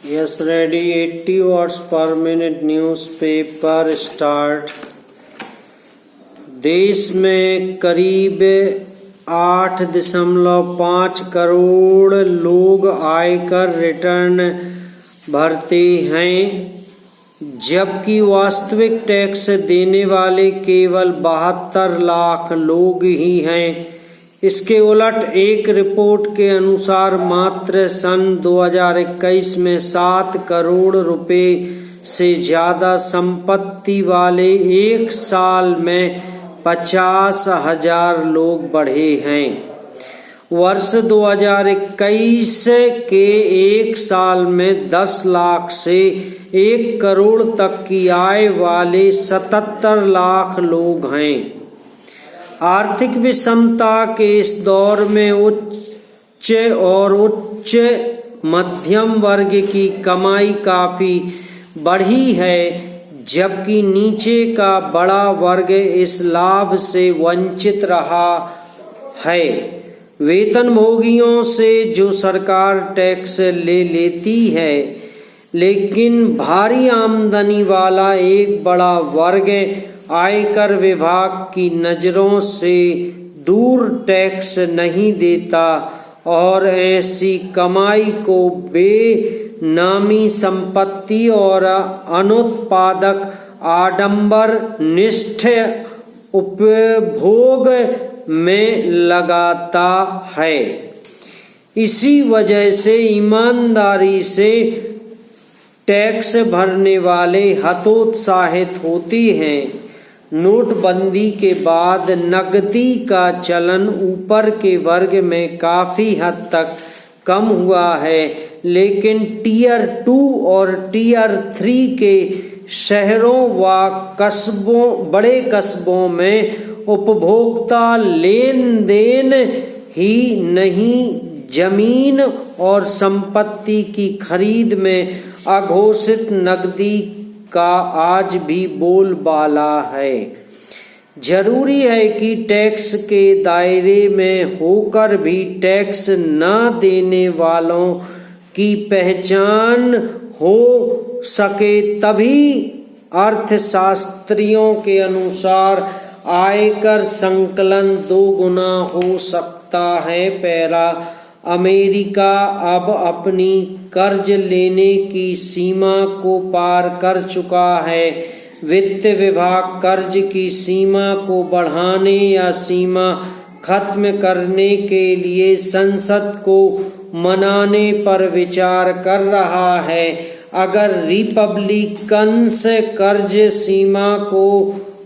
Yes, ready. 80 words per minute newspaper start. देश में करीब 8.5 करोड़ लोग आयकर रिटर्न भरते हैं, जबकि वास्तविक टैक्स देने वाले केवल 72 लाख लोग ही हैं। इसके उलट एक रिपोर्ट के अनुसार मात्र सन 2021 में 7 करोड़ रुपए से ज्यादा संपत्ति वाले एक साल में 50,000 लोग बढ़े हैं। वर्ष 2021 के एक साल में 10 लाख से 1 करोड़ तक की आय वाले 77 लाख लोग हैं। आर्थिक विषमता के इस दौर में उच्च और उच्च मध्यम वर्ग की कमाई काफी बढ़ी है, जबकि नीचे का बड़ा वर्ग इस लाभ से वंचित रहा है। वेतनभोगियों से जो सरकार टैक्स ले लेती है, लेकिन भारी आमदनी वाला एक बड़ा वर्ग आयकर विभाग की नजरों से दूर टैक्स नहीं देता और ऐसी कमाई को बेनामी संपत्ति और अनुत्पादक आडंबर निष्ठ उपभोग में लगाता है। इसी वजह से ईमानदारी से टैक्स भरने वाले हतोत्साहित होते हैं। नोटबंदी के बाद नकदी का चलन ऊपर के वर्ग में काफी हद तक कम हुआ है, लेकिन टियर 2 और टियर 3 के शहरों व कस्बों, बड़े कस्बों में उपभोक्ता लेन देन ही नहीं, जमीन और संपत्ति की खरीद में अघोषित नकदी का आज भी बोलबाला है। जरूरी है कि टैक्स के दायरे में होकर भी टैक्स न देने वालों की पहचान हो सके, तभी अर्थशास्त्रियों के अनुसार आयकर संकलन 2 गुना हो सकता है। पैरा अमेरिका अब अपनी कर्ज लेने की सीमा को पार कर चुका है। वित्त विभाग कर्ज की सीमा को बढ़ाने या सीमा खत्म करने के लिए संसद को मनाने पर विचार कर रहा है। अगर रिपब्लिकन्स कर्ज सीमा को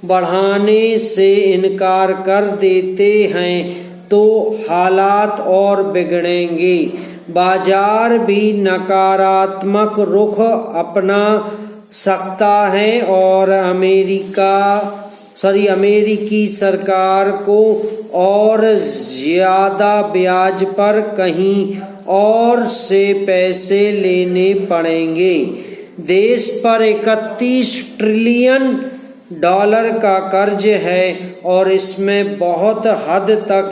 बढ़ाने से इनकार कर देते हैं तो हालात और बिगड़ेंगे। बाजार भी नकारात्मक रुख अपना सकता है और अमेरिकी सरकार को और ज्यादा ब्याज पर कहीं और से पैसे लेने पड़ेंगे। देश पर 31 ट्रिलियन डॉलर का कर्ज है और इसमें बहुत हद तक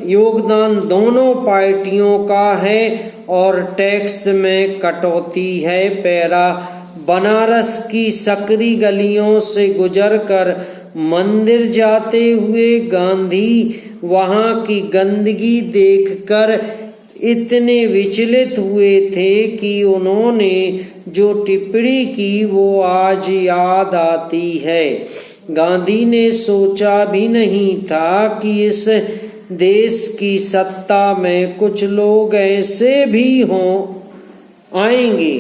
योगदान दोनों पार्टियों का है और टैक्स में कटौती है। पैरा बनारस की सकरी गलियों से गुजरकर मंदिर जाते हुए गांधी वहां की गंदगी देखकर इतने विचलित हुए थे कि उन्होंने जो टिप्पणी की वो आज याद आती है। गांधी ने सोचा भी नहीं था कि इस देश की सत्ता में कुछ लोग ऐसे भी आएंगे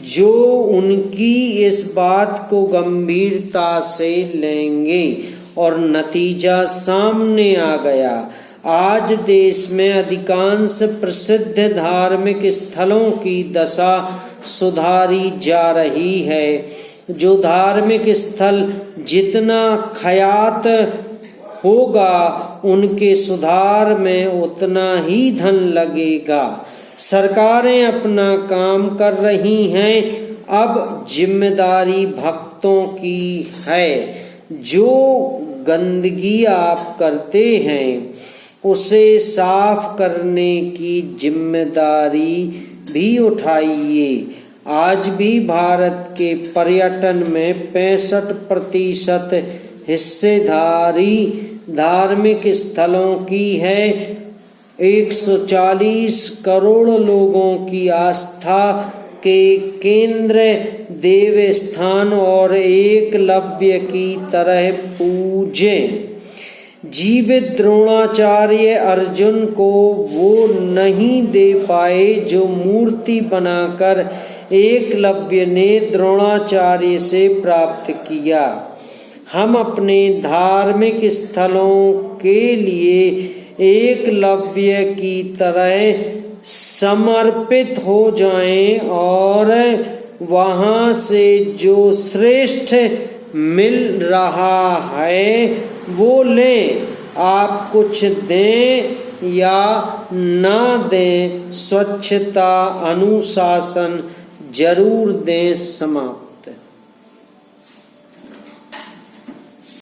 जो उनकी इस बात को गंभीरता से लेंगे, और नतीजा सामने आ गया। आज देश में अधिकांश प्रसिद्ध धार्मिक स्थलों की दशा सुधारी जा रही है। जो धार्मिक स्थल जितना ख्यात होगा, उनके सुधार में उतना ही धन लगेगा। सरकारें अपना काम कर रही हैं, अब जिम्मेदारी भक्तों की है। जो गंदगी आप करते हैं उसे साफ करने की जिम्मेदारी भी उठाइए। आज भी भारत के पर्यटन में 65% हिस्सेदारी धार्मिक स्थलों की है। 140 करोड़ लोगों की आस्था के केंद्र देव स्थान और एकलव्य की तरह पूजे। जीवित द्रोणाचार्य अर्जुन को वो नहीं दे पाए जो मूर्ति बनाकर एकलव्य ने द्रोणाचार्य से प्राप्त किया। हम अपने धार्मिक स्थलों के लिए एकलव्य की तरह समर्पित हो जाएं और वहां से जो श्रेष्ठ मिल रहा है वो लें। आप कुछ दें या ना दें, स्वच्छता अनुशासन जरूर दें। समाप्त।